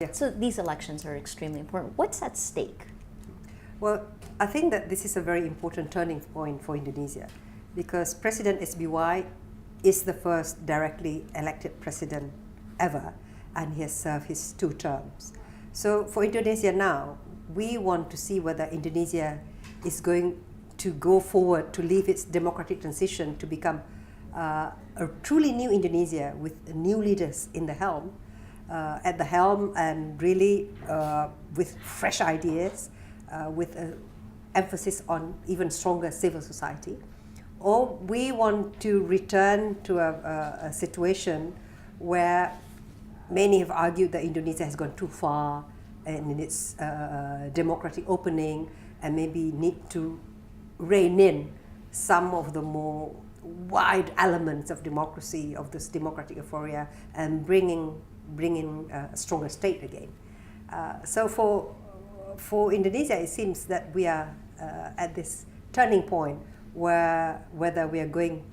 Yeah. So these elections are extremely important. What's at stake? Well, I think that this is a very important turning point for Indonesia because President SBY is the first directly elected president ever, and he has served his 2 terms. So for Indonesia now, we want to see whether Indonesia is going to go forward to leave its democratic transition to become a truly new Indonesia with new leaders in the helm, at the helm, and really with fresh ideas, with an emphasis on even stronger civil society. Or we want to return to a situation where many have argued that Indonesia has gone too far in its democratic opening and maybe need to rein in some of the more wide elements of democracy, of this democratic euphoria, and bringing a stronger state again. So for Indonesia, it seems that we are at this turning point where whether we are going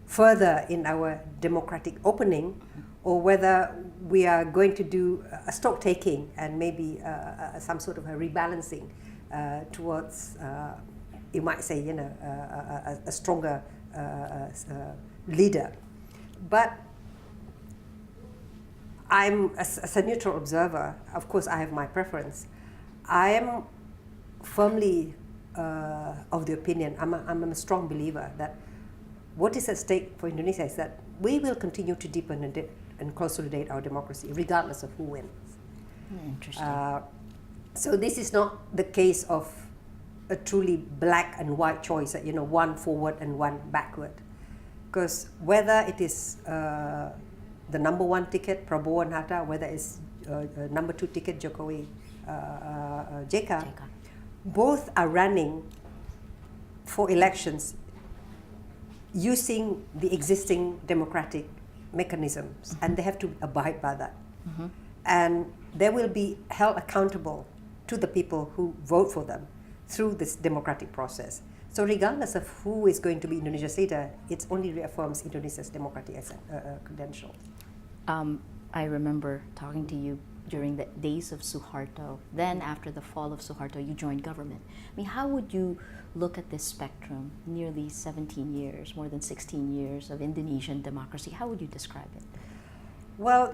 further in our democratic opening or whether we are going to do a stock taking and maybe some sort of a rebalancing towards, you might say, a stronger leader. But I'm, as a neutral observer, of course I have my preference. I am firmly of the opinion, I'm a strong believer that what is at stake for Indonesia is that we will continue to deepen and consolidate our democracy regardless of who wins. Interesting. So this is not the case of a truly black and white choice, one forward and one backward. Because whether it is the number 1 ticket, Prabowo and Hatta, whether it's number 2 ticket, Jokowi, JK, both are running for elections using the existing democratic mechanisms, and they have to abide by that. And they will be held accountable to the people who vote for them through this democratic process. So regardless of who is going to be Indonesia's leader, it only reaffirms Indonesia's democratic credentials. I remember talking to you during the days of Suharto. Then after the fall of Suharto, you joined government. I mean, how would you look at this spectrum, nearly 17 years, more than 16 years of Indonesian democracy? How would you describe it? Well,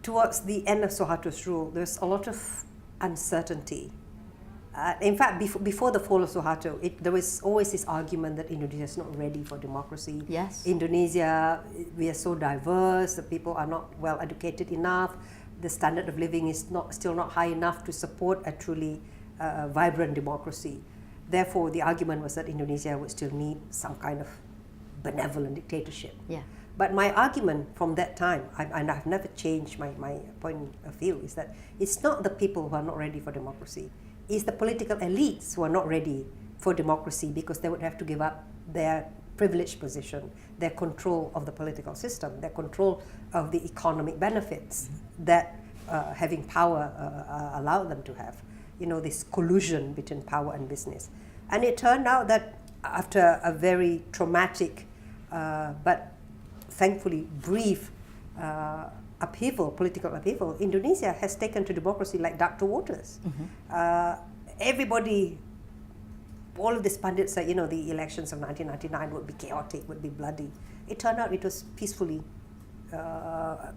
towards the end of Suharto's rule, there's a lot of uncertainty. In fact, before the fall of Suharto, there was always this argument that Indonesia is not ready for democracy. Yes. Indonesia, we are so diverse, the people are not well educated enough, the standard of living is still not high enough to support a truly vibrant democracy. Therefore, the argument was that Indonesia would still need some kind of benevolent dictatorship. Yeah. But my argument from that time, and I've never changed my point of view, is that it's not the people who are not ready for democracy. It's the political elites who are not ready for democracy because they would have to give up their privileged position, their control of the political system, their control of the economic benefits that having power allow them to have. This collusion between power and business. And it turned out that after a very traumatic but thankfully brief political upheaval, Indonesia has taken to democracy like duck to waters. Everybody, all of these pundits said, the elections of 1999 would be chaotic, would be bloody. It turned out it was peacefully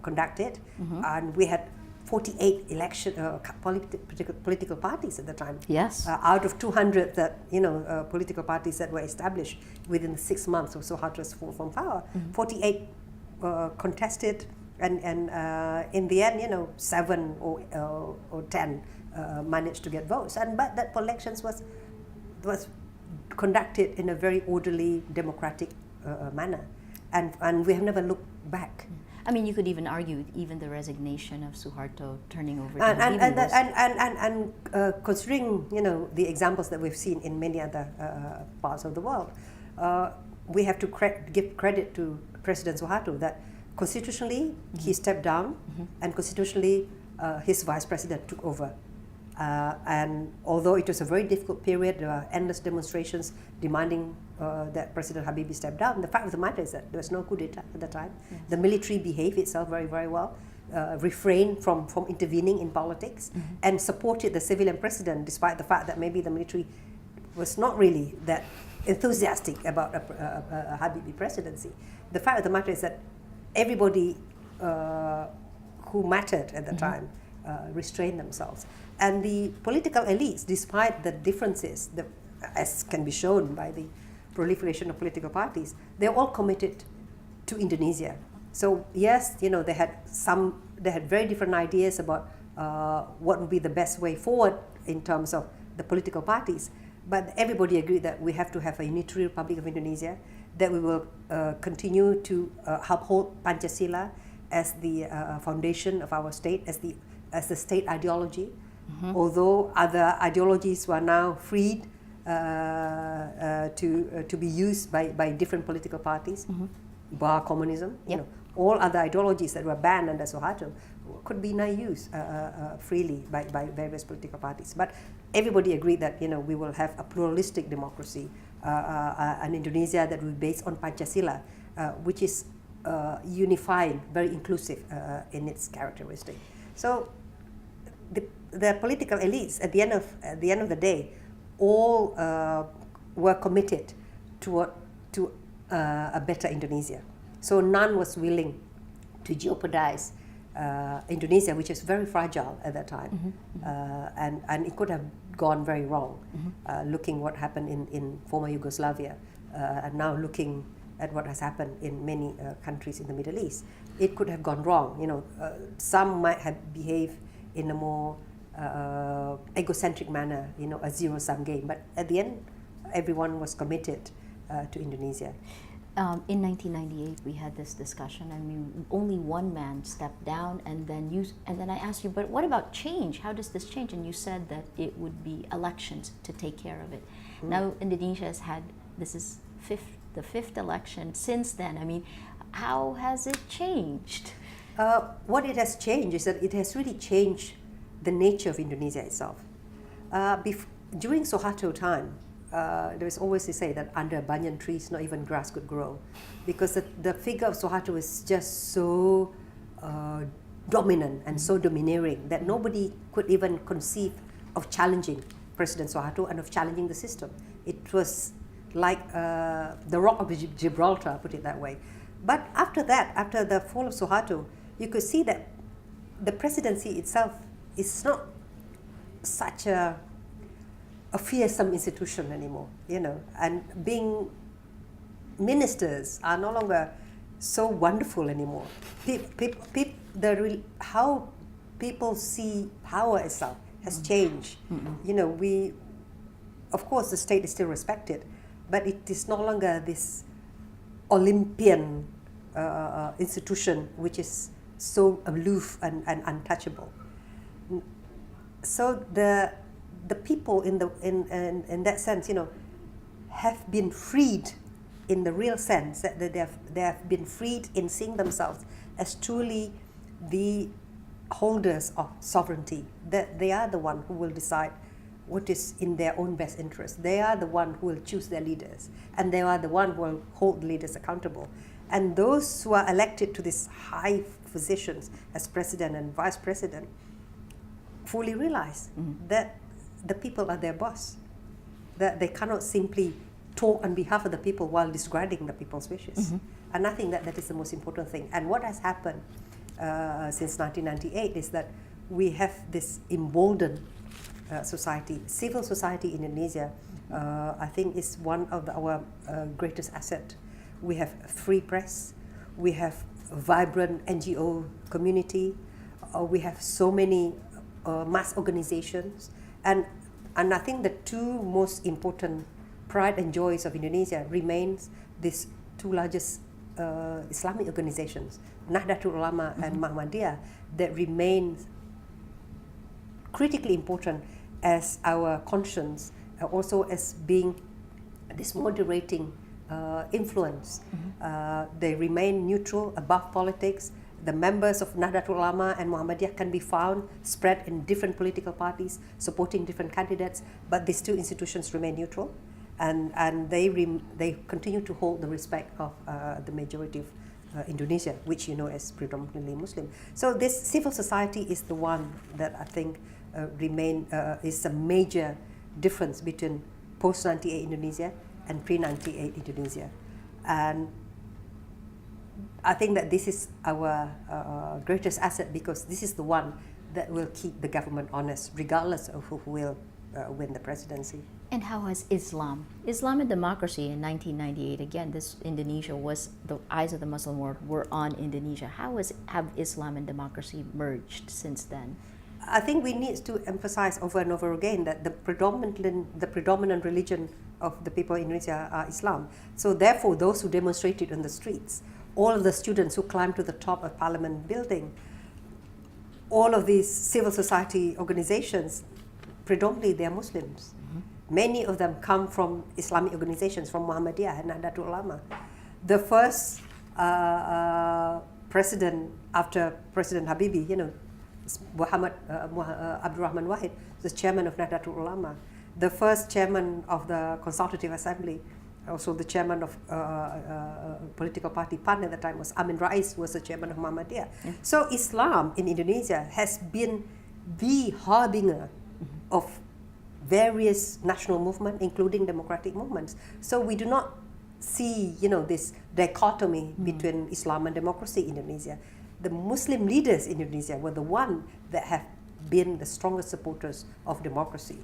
conducted, and we had 48 political parties at the time. Yes. Out of 200 that political parties that were established within 6 months of Suharto's fall from power, 48 contested, and in the end, 7 or 10 managed to get votes. But that elections was conducted in a very orderly, democratic manner, and we have never looked back. I mean, you could even argue even the resignation of Suharto turning over to and considering the examples that we've seen in many other parts of the world, we have to give credit to President Suharto that constitutionally he stepped down, and constitutionally his vice president took over. And although it was a very difficult period, there were endless demonstrations demanding that President Habibie stepped down. The fact of the matter is that there was no coup d'etat at the time. Yes. The military behaved itself very, very well, refrained from intervening in politics, and supported the civilian president, despite the fact that maybe the military was not really that enthusiastic about a Habibie presidency. The fact of the matter is that everybody who mattered at the time restrained themselves. And the political elites, despite the differences, as can be shown by the proliferation of political parties, they're all committed to Indonesia. So yes, you know, they had very different ideas about what would be the best way forward in terms of the political parties. But everybody agreed that we have to have a unitary Republic of Indonesia, that we will continue to uphold Pancasila as the foundation of our state, as the state ideology. Although other ideologies were now freed to be used by different political parties, bar communism. You know, all other ideologies that were banned under Suharto could be now used freely by various political parties. But everybody agreed that, you know, we will have a pluralistic democracy, an Indonesia that will be based on Pancasila, which is unifying, very inclusive in its characteristic. So the political elites, at the end of the day, all were committed to a better Indonesia. So none was willing to jeopardize Indonesia, which is very fragile at that time, and it could have gone very wrong. Looking what happened in former Yugoslavia, and now looking at what has happened in many countries in the Middle East, it could have gone wrong. You know, some might have behaved in a more egocentric manner, you know, a zero-sum game. But at the end, everyone was committed to Indonesia. In 1998, we had this discussion. I mean, only one man stepped down, and then I asked you, but what about change? How does this change? And you said that it would be elections to take care of it. Now, Indonesia has had, this is the fifth election since then. I mean, how has it changed? What it has changed is that it has really changed the nature of Indonesia itself. During Suharto time, there is always to say that under banyan trees, not even grass could grow, because the figure of Suharto is just so dominant and so domineering that nobody could even conceive of challenging President Suharto and of challenging the system. It was like the Rock of Gibraltar, put it that way. But after that, after the fall of Suharto, you could see that the presidency itself is not such a fearsome institution anymore, you know, and being ministers are no longer so wonderful anymore. How people see power itself has changed. You know, of course, the state is still respected, but it is no longer this Olympian institution which is so aloof and untouchable. So the people in that sense, you know, have been freed in the real sense, that they have been freed in seeing themselves as truly the holders of sovereignty. That they are the one who will decide what is in their own best interest. They are the one who will choose their leaders, and they are the one who will hold the leaders accountable. And those who are elected to these high positions as president and vice president fully realize that the people are their boss, that they cannot simply talk on behalf of the people while disregarding the people's wishes. And I think that is the most important thing. And what has happened since 1998 is that we have this emboldened society. Civil society in Indonesia, I think, is one of our greatest assets. We have free press, we have a vibrant NGO community, we have so many mass organizations, and I think the two most important pride and joys of Indonesia remains these two largest Islamic organizations, Nahdlatul Ulama and Muhammadiyah, that remain critically important as our conscience, also as being this moderating influence. They remain neutral, above politics. The members of Nahdlatul Ulama and Muhammadiyah can be found spread in different political parties, supporting different candidates, but these two institutions remain neutral. and they continue to hold the respect of the majority of Indonesia, which you know is predominantly Muslim. So this civil society is the one that I think is a major difference between post-98 Indonesia and pre-98 Indonesia. And I think that this is our greatest asset, because this is the one that will keep the government honest, regardless of who will win the presidency. And how has Islam and democracy in 1998, again, this Indonesia was, the eyes of the Muslim world were on Indonesia. Have Islam and democracy merged since then? I think we need to emphasize over and over again that the predominant religion of the people in Indonesia are Islam. So therefore, those who demonstrated on the streets, all of the students who climbed to the top of Parliament building, all of these civil society organizations, predominantly they are Muslims. Many of them come from Islamic organizations, from Muhammadiyah and Nahdlatul Ulama. The first president after President Habibie, Muhammad Abdurrahman Wahid, the chairman of Nahdlatul Ulama. The first chairman of the Consultative Assembly, also the chairman of political party PAN at the time, was Amin Rais, was the chairman of Muhammadiyah. Yeah. So Islam in Indonesia has been the harbinger of various national movements, including democratic movements. So we do not see, this dichotomy between Islam and democracy in Indonesia. The Muslim leaders in Indonesia were the ones that have been the strongest supporters of democracy.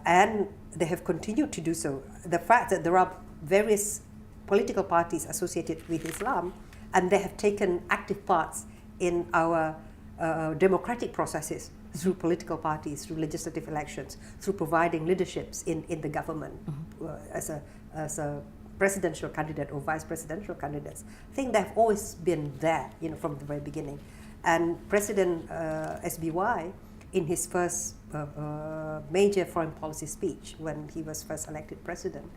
And they have continued to do so. The fact that there are various political parties associated with Islam, and they have taken active parts in our democratic processes through political parties, through legislative elections, through providing leaderships in the government as a presidential candidate or vice presidential candidates. I think they've always been there, from the very beginning. And President SBY, in his first major foreign policy speech when he was first elected president,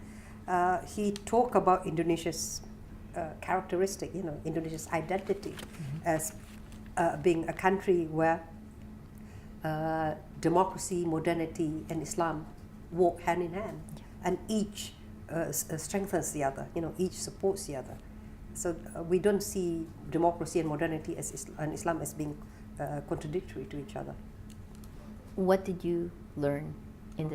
he talked about Indonesia's characteristic, Indonesia's identity as being a country where democracy, modernity, and Islam walk hand in hand, and each strengthens the other. Each supports the other. So we don't see democracy and modernity and Islam as being contradictory to each other. What did you learn in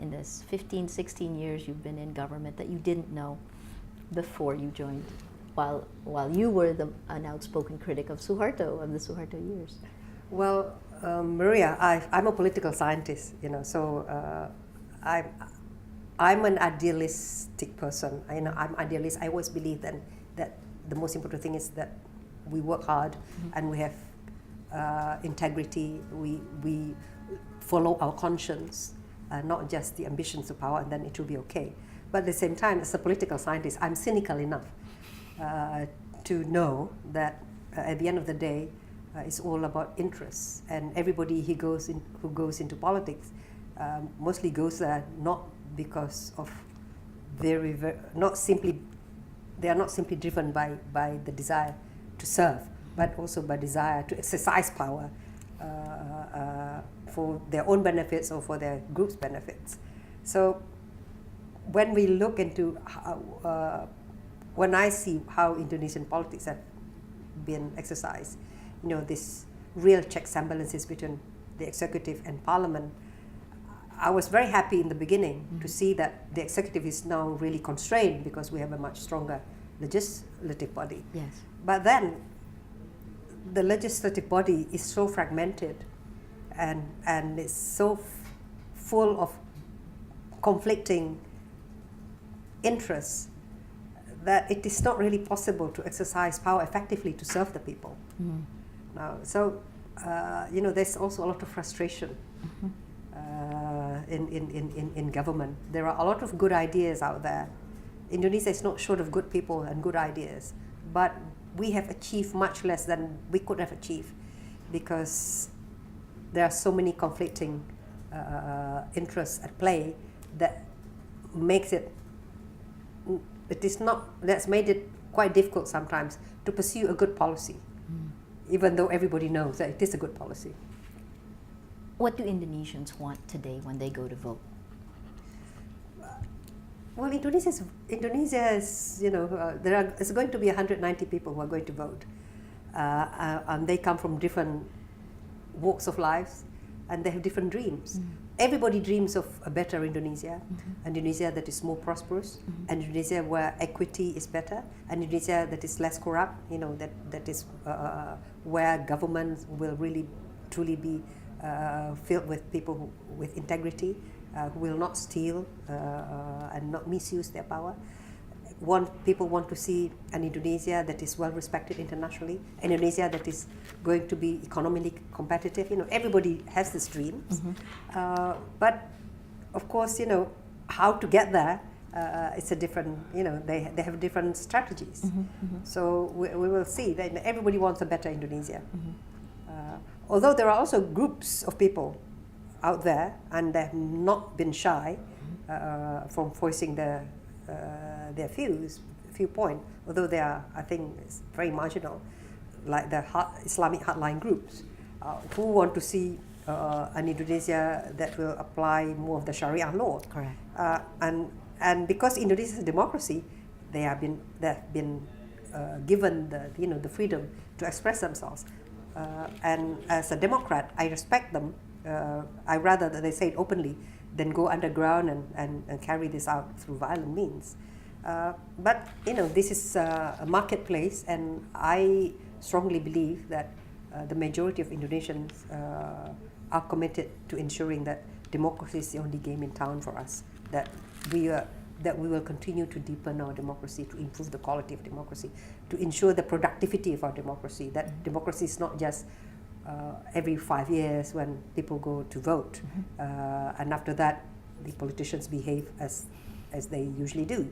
this 15, 16 years you've been in government that you didn't know before you joined, while you were an outspoken critic of Suharto, of the Suharto years? Well, Maria, I'm a political scientist, so I'm an idealistic person. I'm idealist. I always believe that the most important thing is that we work hard and we have integrity. We follow our conscience, not just the ambitions of power, and then it will be okay. But at the same time, as a political scientist, I'm cynical enough to know that at the end of the day, it's all about interests, and everybody who goes into politics mostly goes there not because of they are not simply driven by the desire to serve, but also by desire to exercise power for their own benefits or for their group's benefits. So when we look into when I see how Indonesian politics have been exercised, this real checks and balances between the executive and parliament, I was very happy in the beginning to see that the executive is now really constrained because we have a much stronger legislative body. Yes. But then the legislative body is so fragmented and it's so full of conflicting interests that it is not really possible to exercise power effectively to serve the people. Now, so there's also a lot of frustration in government. There are a lot of good ideas out there. Indonesia is not short of good people and good ideas, but we have achieved much less than we could have achieved because there are so many conflicting interests at play that makes that's made it quite difficult sometimes to pursue a good policy, even though everybody knows that it is a good policy. What do Indonesians want today when they go to vote? Well, Indonesia is, it's going to be 190 people who are going to vote, and they come from different walks of life, and they have different dreams. Everybody dreams of a better Indonesia, an Indonesia that is more prosperous, an Indonesia where equity is better, an Indonesia that is less corrupt, that is where governments will really truly be filled with people with integrity, who will not steal and not misuse their power. People want to see an Indonesia that is well respected internationally, an Indonesia that is going to be economically competitive. Everybody has these dreams, but of course, how to get there. It's a different, they have different strategies. So we will see that everybody wants a better Indonesia. Although there are also groups of people out there, and they have not been shy from voicing their viewpoint, although they are, I think, very marginal, like the Islamic hardline groups, who want to see an Indonesia that will apply more of the Sharia law. Correct. And because Indonesia is a democracy, they have been given the freedom to express themselves. And as a Democrat, I respect them. I rather that they say it openly than go underground and carry this out through violent means. But this is a marketplace, and I strongly believe that the majority of Indonesians are committed to ensuring that democracy is the only game in town for us. That we will continue to deepen our democracy, to improve the quality of democracy, to ensure the productivity of our democracy. That democracy is not just every 5 years when people go to vote, and after that the politicians behave as they usually do.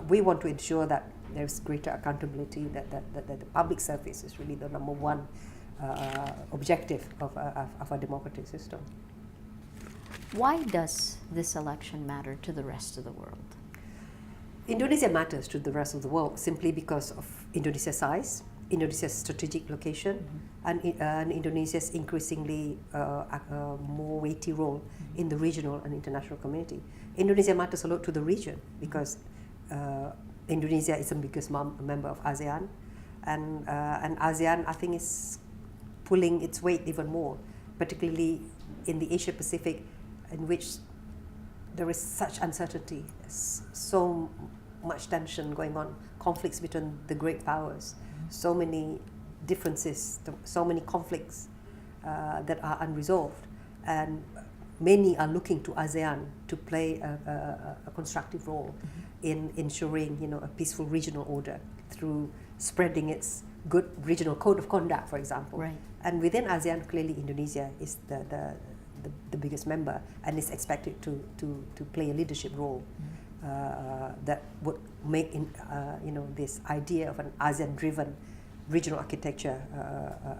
We want to ensure that there's greater accountability, that the public service is really the number one objective of our democratic system. Why does this election matter to the rest of the world? Indonesia matters to the rest of the world simply because of Indonesia's size, Indonesia's strategic location, and Indonesia's increasingly more weighty role in the regional and international community. Indonesia matters a lot to the region because Indonesia is the biggest member of ASEAN, and ASEAN, I think, is pulling its weight even more, particularly in the Asia Pacific, in which there is such uncertainty, so much tension going on, conflicts between the great powers, so many differences, so many conflicts that are unresolved, and many are looking to ASEAN to play a constructive role in ensuring a peaceful regional order through spreading its good regional code of conduct, for example. Right. And within ASEAN, clearly Indonesia is the biggest member and is expected to play a leadership role that would make this idea of an ASEAN-driven regional architecture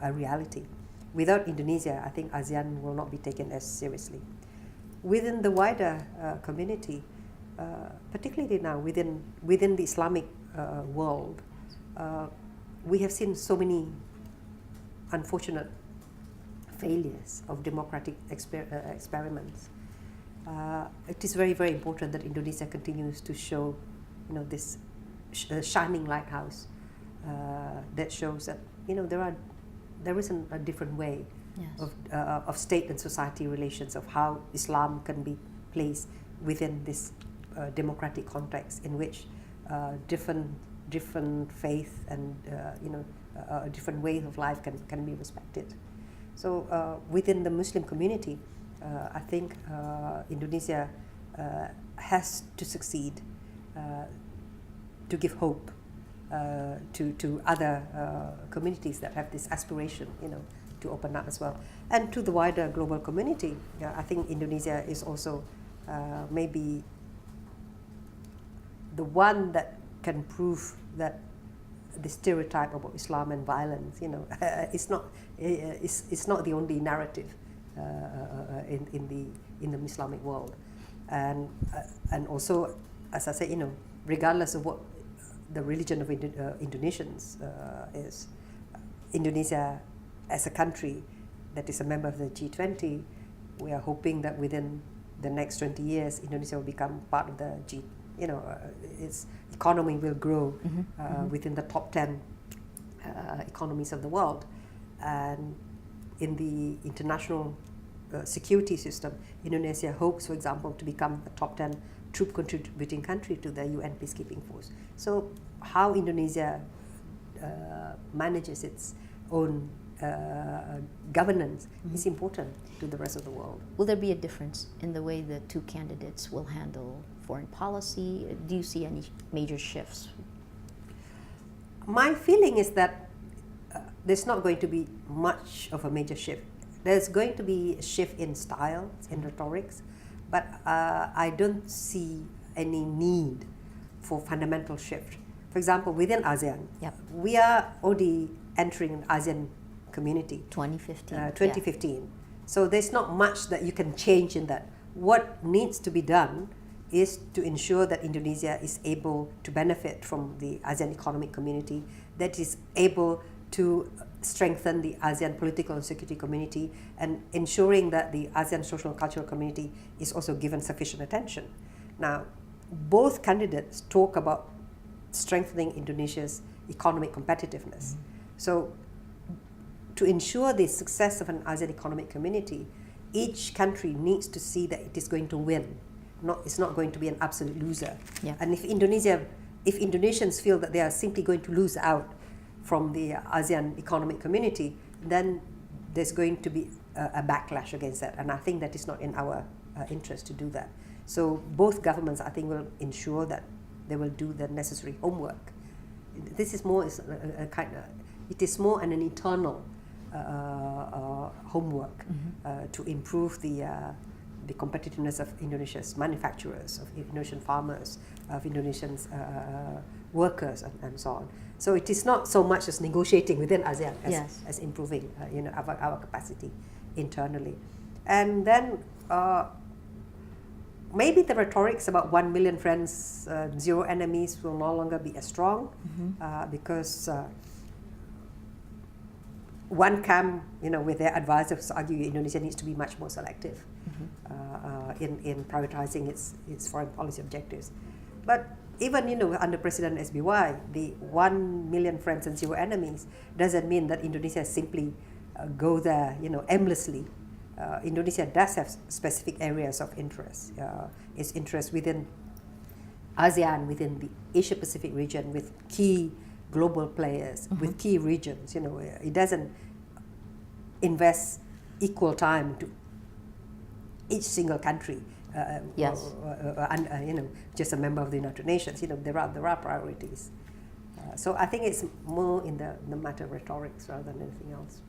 a reality. Without Indonesia, I think ASEAN will not be taken as seriously. Within the wider community, particularly now within the Islamic world, we have seen so many unfortunate failures of democratic experiments. It is very, very important that Indonesia continues to show, this shining lighthouse that shows that there isn't a different way. Yes. Of state and society relations, of how Islam can be placed within this democratic context in which different faith and different ways of life can be respected. So within the Muslim community, I think Indonesia has to succeed to give hope to other communities that have this aspiration, to open up as well, and to the wider global community. I think Indonesia is also maybe the one that can prove that the stereotype about Islam and violence, it's not the only narrative in the Islamic world, and also, as I say, regardless of what the religion of Indonesians is, Indonesia as a country that is a member of the G20, we are hoping that within the next 20 years, Indonesia will become part of the its economy will grow within the top 10 economies of the world. And in the international security system, Indonesia hopes, for example, to become a top 10 troop contributing country to the UN peacekeeping force. So how Indonesia manages its own governance is important to the rest of the world. Will there be a difference in the way the two candidates will handle foreign policy? Do you see any major shifts? My feeling is that there's not going to be much of a major shift. There's going to be a shift in style, in rhetorics, but I don't see any need for fundamental shift. For example, within ASEAN, we are already entering an ASEAN community. 2015. So there's not much that you can change in that. What needs to be done is to ensure that Indonesia is able to benefit from the ASEAN economic community, that is able to strengthen the ASEAN political and security community, and ensuring that the ASEAN social and cultural community is also given sufficient attention. Now, both candidates talk about strengthening Indonesia's economic competitiveness. So, to ensure the success of an ASEAN economic community, each country needs to see that it is going to win. It's not going to be an absolute loser. And if Indonesians feel that they are simply going to lose out from the ASEAN economic community, then there's going to be a backlash against that. And I think that is not in our interest to do that. So both governments, I think, will ensure that they will do the necessary homework. This is more it is more an internal homework to improve the competitiveness of Indonesia's manufacturers, of Indonesian farmers, of Indonesian workers, and so on. So it is not so much as negotiating within ASEAN as improving our capacity internally. And then maybe the rhetorics about 1 million friends, 0 enemies will no longer be as strong because one camp, with their advisors argue Indonesia needs to be much more selective in prioritizing its foreign policy objectives. But even under President SBY, the 1 million friends and 0 enemies doesn't mean that Indonesia simply go there aimlessly. Indonesia does have specific areas of interest. Its interest within ASEAN, within the Asia-Pacific region, with key global players, with key regions. It doesn't invest equal time to each single country. Just a member of the United Nations. There are priorities. So I think it's more in the matter of rhetorics rather than anything else.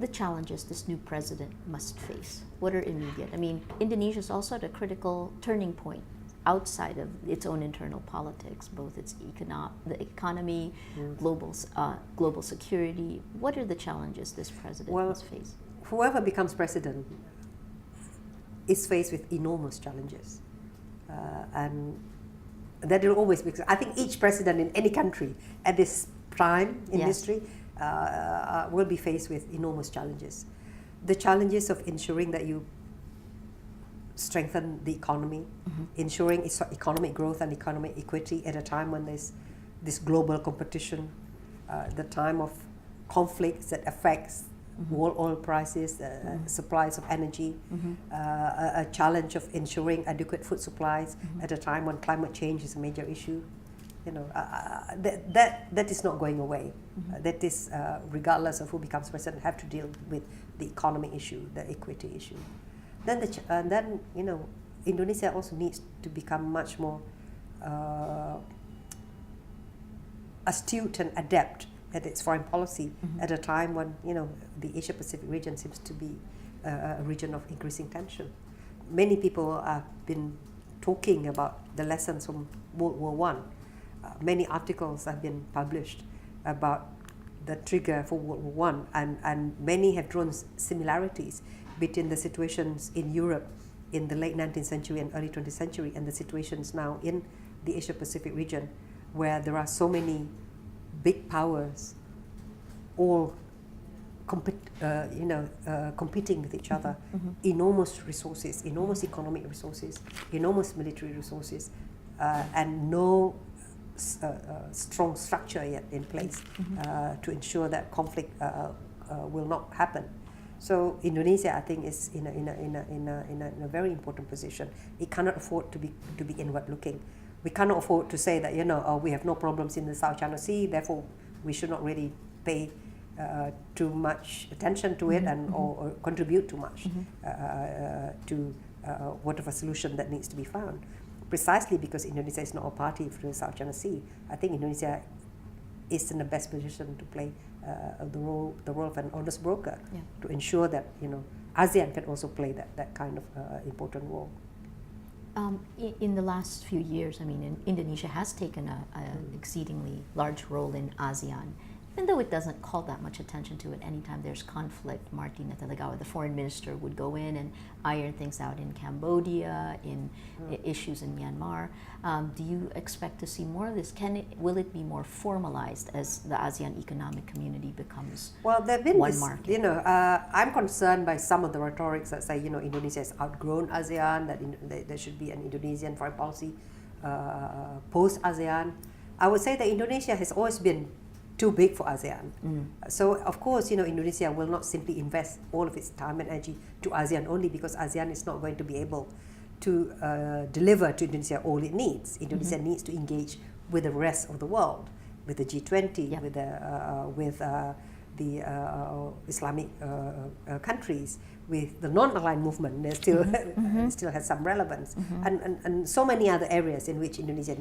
The challenges this new president must face, what are immediate? I mean, Indonesia is also at a critical turning point outside of its own internal politics, both its the economy, global security. What are the challenges this president must face? Whoever becomes president is faced with enormous challenges. And that will always be, I think each president in any country at this time in history will be faced with enormous challenges. The challenges of ensuring that you strengthen the economy, ensuring its economic growth and economic equity at a time when there's this global competition, the time of conflicts that affects world oil prices, supplies of energy, a challenge of ensuring adequate food supplies at a time when climate change is a major issue. That is not going away. That is, regardless of who becomes president, have to deal with the economic issue, the equity issue. Then Indonesia also needs to become much more astute and adept at its foreign policy at a time when the Asia-Pacific region seems to be a region of increasing tension. Many people have been talking about the lessons from World War I. Many articles have been published about the trigger for World War I, and many have drawn similarities between the situations in Europe in the late 19th century and early 20th century and the situations now in the Asia-Pacific region, where there are so many big powers all competing with each other, enormous resources, enormous economic resources, enormous military resources, and no strong structure yet in place to ensure that conflict will not happen. So Indonesia, I think, is in a very important position. It cannot afford to be inward looking. We cannot afford to say that we have no problems in the South China Sea, therefore we should not really pay too much attention to it or contribute too much to whatever solution that needs to be found. Precisely because Indonesia is not a party to the South China Sea, I think Indonesia is in the best position to play the role of an honest broker to ensure that ASEAN can also play that kind of important role. In the last few years, I mean, Indonesia has taken an exceedingly large role in ASEAN, even though it doesn't call that much attention to it. Anytime there's conflict, Martin Natalegawa, the foreign minister, would go in and iron things out in Cambodia, in issues in Myanmar. Do you expect to see more of this? Will it be more formalized as the ASEAN economic community becomes there have been one market? I'm concerned by some of the rhetorics that say Indonesia has outgrown ASEAN, that there should be an Indonesian foreign policy post ASEAN. I would say that Indonesia has always been too big for ASEAN. So of course, Indonesia will not simply invest all of its time and energy to ASEAN only, because ASEAN is not going to be able to deliver to Indonesia all it needs. Indonesia needs to engage with the rest of the world, with the G20, with the Islamic countries, with the non-aligned movement. There still has some relevance, and so many other areas in which Indonesia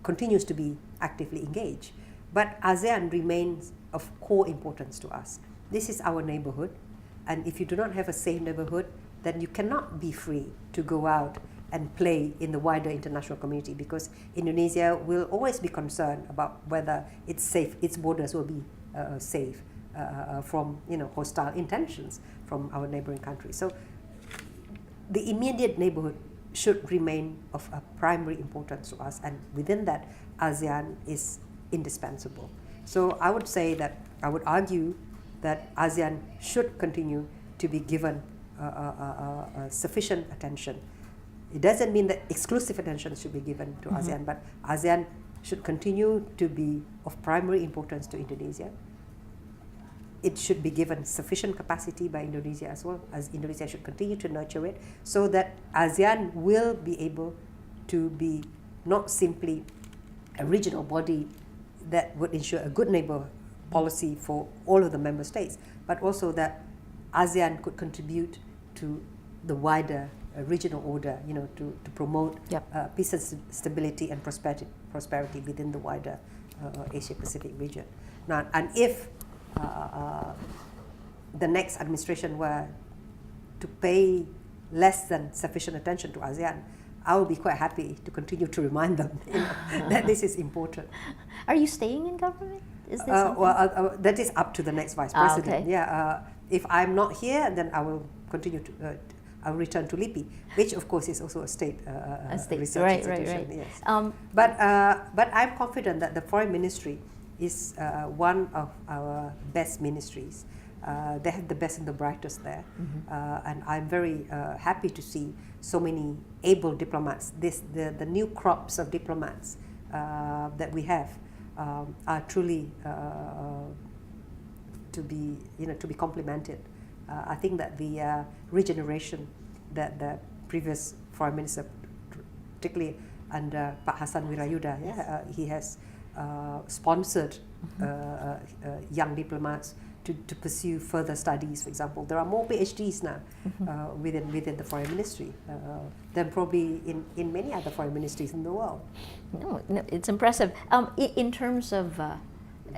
continues to be actively engaged. But ASEAN remains of core importance to us. This is our neighborhood, and if you do not have a safe neighborhood, then you cannot be free to go out and play in the wider international community, because Indonesia will always be concerned about whether it's safe, its borders will be safe from hostile intentions from our neighboring countries. So the immediate neighborhood should remain of a primary importance to us, and within that, ASEAN is indispensable. So I would argue that ASEAN should continue to be given sufficient attention. It doesn't mean that exclusive attention should be given to ASEAN, but ASEAN should continue to be of primary importance to Indonesia. It should be given sufficient capacity by Indonesia as well, as Indonesia should continue to nurture it, so that ASEAN will be able to be not simply a regional body that would ensure a good neighbor policy for all of the member states, but also that ASEAN could contribute to the wider regional order, to promote peace and stability and prosperity within the wider Asia-Pacific region. Now, and if the next administration were to pay less than sufficient attention to ASEAN, I will be quite happy to continue to remind them that this is important. Are you staying in government? Is this something? That is up to the next vice president. Okay. If I'm not here, then I will continue to. I'll return to LIPI, which of course is also a state research institution. Right. Yes. But I'm confident that the foreign ministry is one of our best ministries. They have the best and the brightest there, and I'm very happy to see so many able diplomats. The new crops of diplomats that we have are truly to be complimented. I think that the regeneration that the previous foreign minister, particularly under Pak Hassan Wirayuda, he has sponsored young diplomats to pursue further studies. For example, there are more PhDs now within the foreign ministry than probably in many other foreign ministries in the world. No, it's impressive. In terms of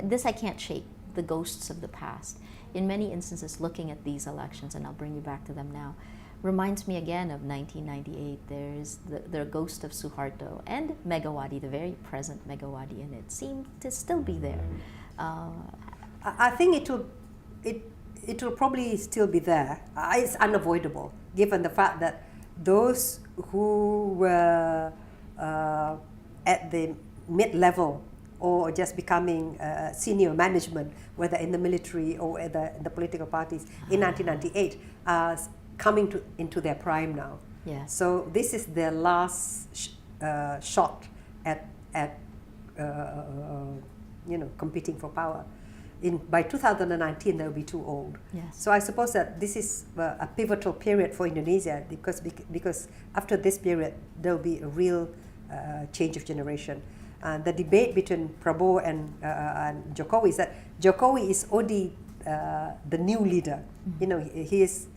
this, I can't shake the ghosts of the past. In many instances, looking at these elections, and I'll bring you back to them now, reminds me again of 1998. There's the ghost of Suharto and Megawati, the very present Megawati, and it seemed to still be there. I think it will probably still be there. It's unavoidable, given the fact that those who were at the mid-level or just becoming senior management, whether in the military or in the political parties in 1998, are coming into their prime now. Yes. So this is their last shot at competing for power. By 2019, they'll be too old. Yes. So I suppose that this is a pivotal period for Indonesia, because after this period, there'll be a real change of generation. The debate between Prabowo and Jokowi is that Jokowi is already the new leader. He is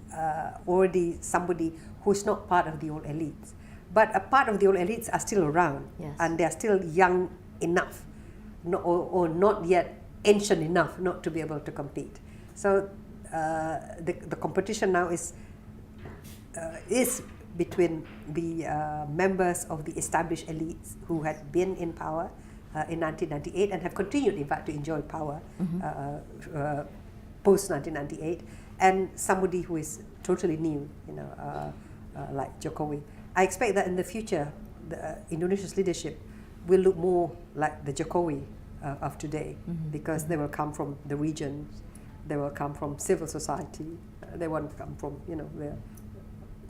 already somebody who's not part of the old elites. But a part of the old elites are still around, yes, and they are still young enough, or not yet ancient enough not to be able to compete. So the competition now is between the members of the established elites who had been in power in 1998 and have continued, in fact, to enjoy power post 1998, and somebody who is totally new, like Jokowi. I expect that in the future, Indonesia's leadership will look more like the Jokowi of today, because they will come from the regions, they will come from civil society, they won't come from,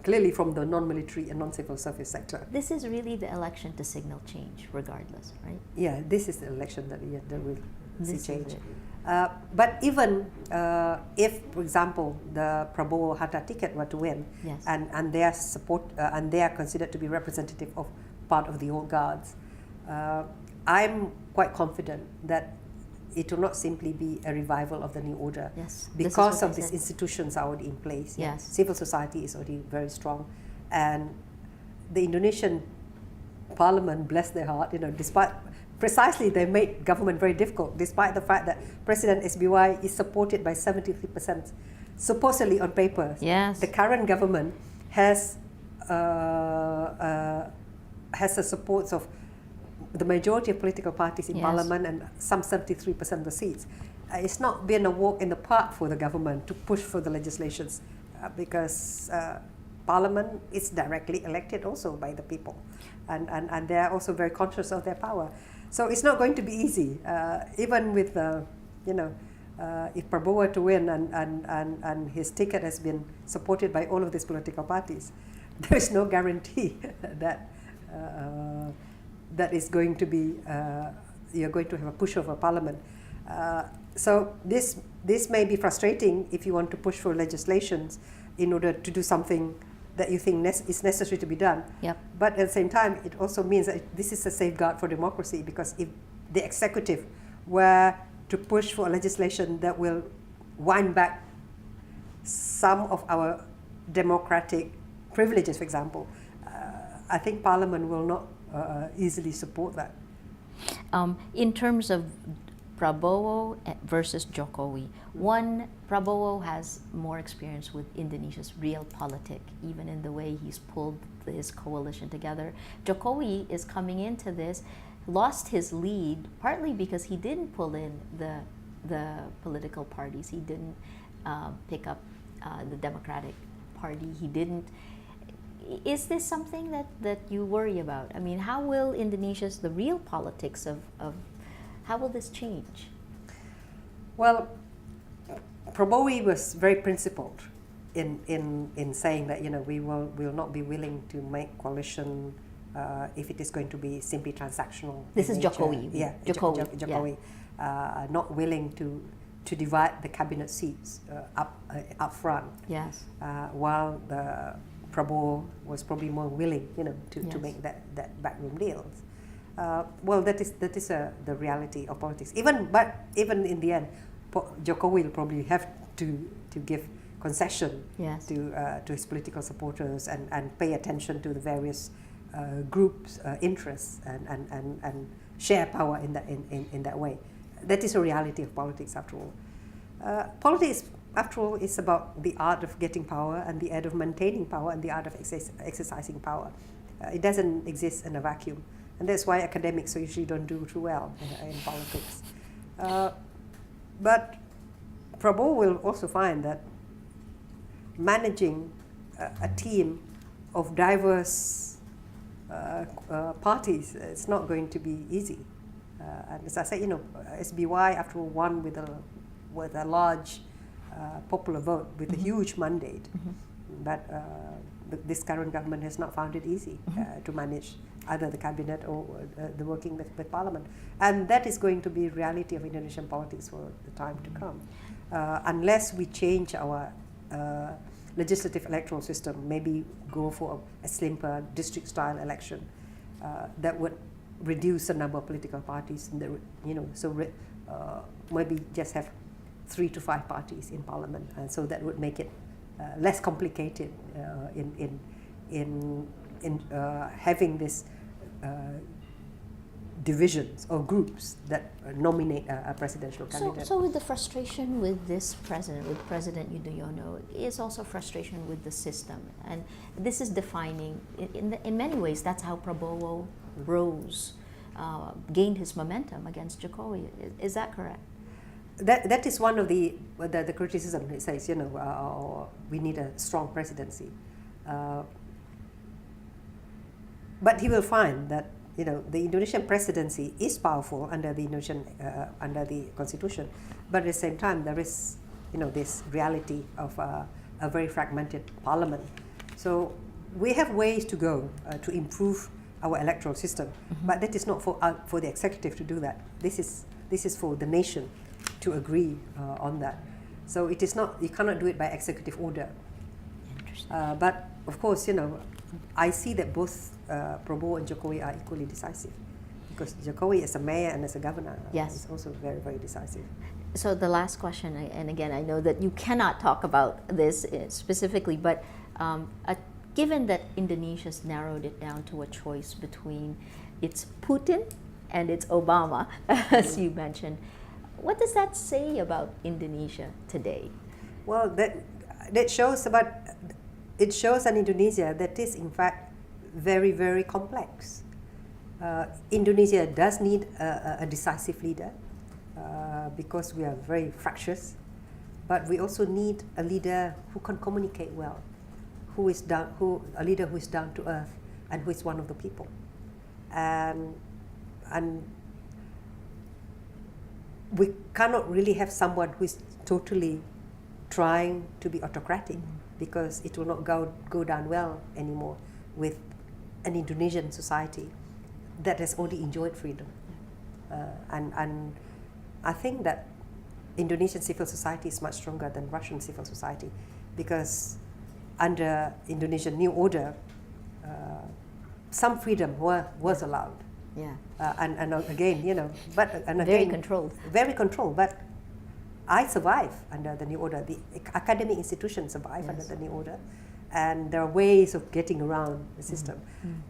clearly from the non-military and non-civil service sector. This is really the election to signal change, regardless, right? Yeah, this is the election that will see change. It. But even if, for example, the Prabowo Hatta ticket were to win, yes, and their support and they are considered to be representative of part of the old guards, I'm quite confident that it will not simply be a revival of the new order, yes, because of these institutions are already in place. Yes. Civil society is already very strong, and the Indonesian parliament, bless their heart, despite precisely they made government very difficult, despite the fact that President SBY is supported by 73%, supposedly on paper. Yes. The current government has the support of the majority of political parties in yes, parliament, and some 73% of the seats. It's not been a walk in the park for the government to push for the legislations, because parliament is directly elected also by the people, and they are also very conscious of their power. So it's not going to be easy, even with if Prabowo were to win and his ticket has been supported by all of these political parties, there is no guarantee that that is going to be, you're going to have a pushover parliament. So this may be frustrating if you want to push for legislations in order to do something that you think is necessary to be done. Yep. But at the same time, it also means that this is a safeguard for democracy, because if the executive were to push for a legislation that will wind back some of our democratic privileges, for example, I think Parliament will not easily support that. In terms of Prabowo versus Jokowi, Prabowo has more experience with Indonesia's real politics, even in the way he's pulled his coalition together. Jokowi is coming into this, lost his lead, partly because he didn't pull in the political parties. He didn't pick up the Democratic Party. He didn't. Is this something that you worry about? I mean, how will Indonesia's, the real politics of how will this change? Well, Prabowo was very principled in saying that we will not be willing to make coalition if it is going to be simply transactional. This is Jokowi. Yeah, Jokowi. Yeah. Not willing to divide the cabinet seats up front. Yes. While the Prabowo was probably more willing, to Yes, make that backroom deals. Well, that is the reality of politics. Even in the end, Jokowi will probably have to give concession, yes, to his political supporters and pay attention to the various groups' interests and share power in that way. That is a reality of politics, after all. Politics, after all, is about the art of getting power and the art of maintaining power and the art of exercising power. It doesn't exist in a vacuum, and that's why academics usually don't do too well in politics. But Prabowo will also find that managing a team of diverse parties, it's not going to be easy. And as I said, SBY after all won with a large popular vote with a huge mandate, but this current government has not found it easy to manage either the cabinet or the working with parliament, and that is going to be reality of Indonesian politics for the time to come, unless we change our legislative electoral system, maybe go for a simpler district-style election that would reduce the number of political parties, maybe just have 3 to 5 parties in parliament, and so that would make it less complicated in having this divisions or groups that nominate a presidential candidate. So with the frustration with this president, with President Yudhoyono, is also frustration with the system, and this is defining, in many ways, that's how Prabowo rose, gained his momentum against Jokowi. Is that correct? That is one of the criticism. It says, we need a strong presidency, but he will find that the Indonesian presidency is powerful under the Indonesian under the constitution, but at the same time there is this reality of a very fragmented parliament. So we have ways to go to improve our electoral system, but that is not for the executive to do that. This is for the nation to agree on that. So it is not, you cannot do it by executive order. But of course, I see that both Prabowo and Jokowi are equally decisive, because Jokowi as a mayor and as a governor is also very, very decisive. So the last question, and again, I know that you cannot talk about this specifically, but given that Indonesia's narrowed it down to a choice between its Putin and its Obama, as you mentioned, what does that say about Indonesia today? Well, that shows an Indonesia that is in fact very, very complex. Indonesia does need a decisive leader because we are very fractious, but we also need a leader who can communicate well, a leader who is down to earth and who is one of the people, and we cannot really have someone who is totally trying to be autocratic, because it will not go down well anymore with an Indonesian society that has already enjoyed freedom. And I think that Indonesian civil society is much stronger than Russian civil society, because under Indonesian New Order, some freedom was allowed. Yeah. And again, very controlled. Very controlled. But I survive under the New Order. The academic institutions survive under the New Order, and there are ways of getting around the system.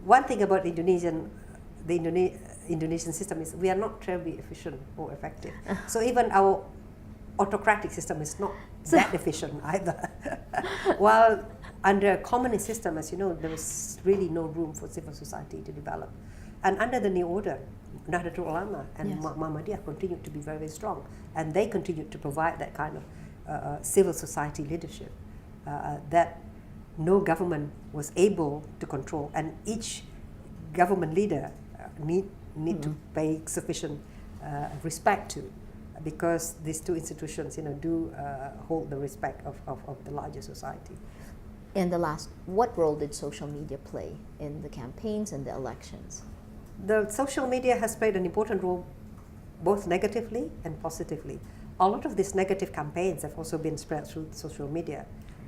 One thing about the Indonesian system is we are not terribly efficient or effective. So even our autocratic system is not that efficient either. While under a communist system, as you know, there was really no room for civil society to develop. And under the New Order, Nahdlatul Ulama and Muhammadiyah continued to be very, very strong, and they continued to provide that kind of civil society leadership that no government was able to control, and each government leader need to pay sufficient respect to, because these two institutions, do hold the respect of the larger society. And the last, what role did social media play in the campaigns and the elections? The social media has played an important role, both negatively and positively. A lot of these negative campaigns have also been spread through social media,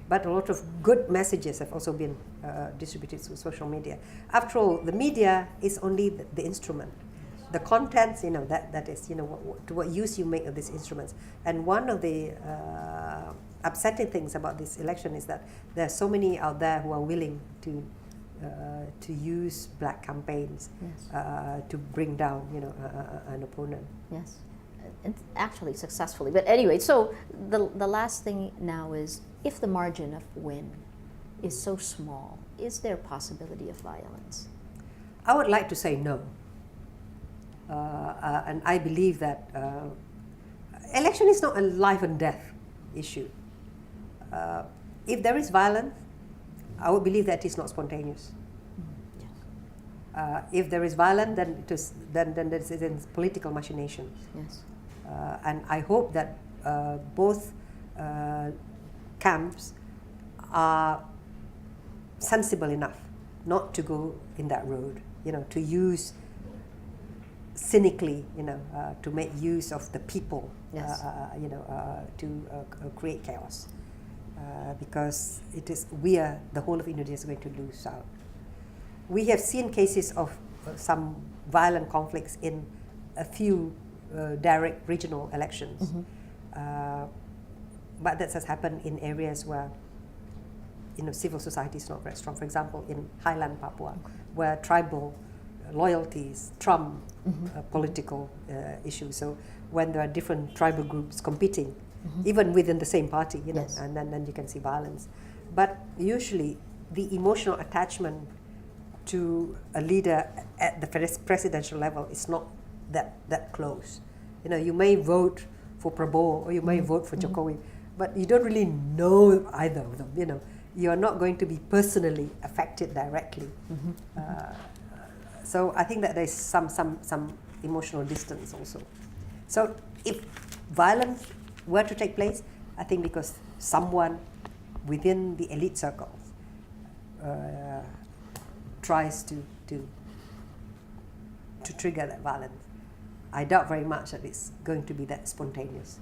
but a lot of good messages have also been distributed through social media. After all, the media is only the instrument. The contents, that is, to what use you make of these instruments. And one of the upsetting things about this election is that there are so many out there who are willing to use black campaigns to bring down, an opponent. Yes, and actually successfully. But anyway, so the last thing now is, if the margin of win is so small, is there possibility of violence? I would like to say no. And I believe that election is not a life and death issue. If there is violence, I would believe that it's not spontaneous. If there is violence, then it's political machinations. Yes. And I hope that both camps are sensible enough not to go in that road, to use cynically, to make use of the people, Yes. To create chaos. Because the whole of Indonesia is going to lose out. We have seen cases of some violent conflicts in a few direct regional elections. But that has happened in areas where civil society is not very strong. For example, in highland Papua, where tribal loyalties trump political issues. So when there are different tribal groups competing, even within the same party, Yes. and then you can see violence. But usually, the emotional attachment to a leader at the presidential level is not that close. You may vote for Prabowo or you may vote for Jokowi, but you don't really know either of them. You are not going to be personally affected directly. So I think that there's some emotional distance also. So if violence were to take place, I think because someone within the elite circles tries to trigger that violence, I doubt very much that it's going to be that spontaneous.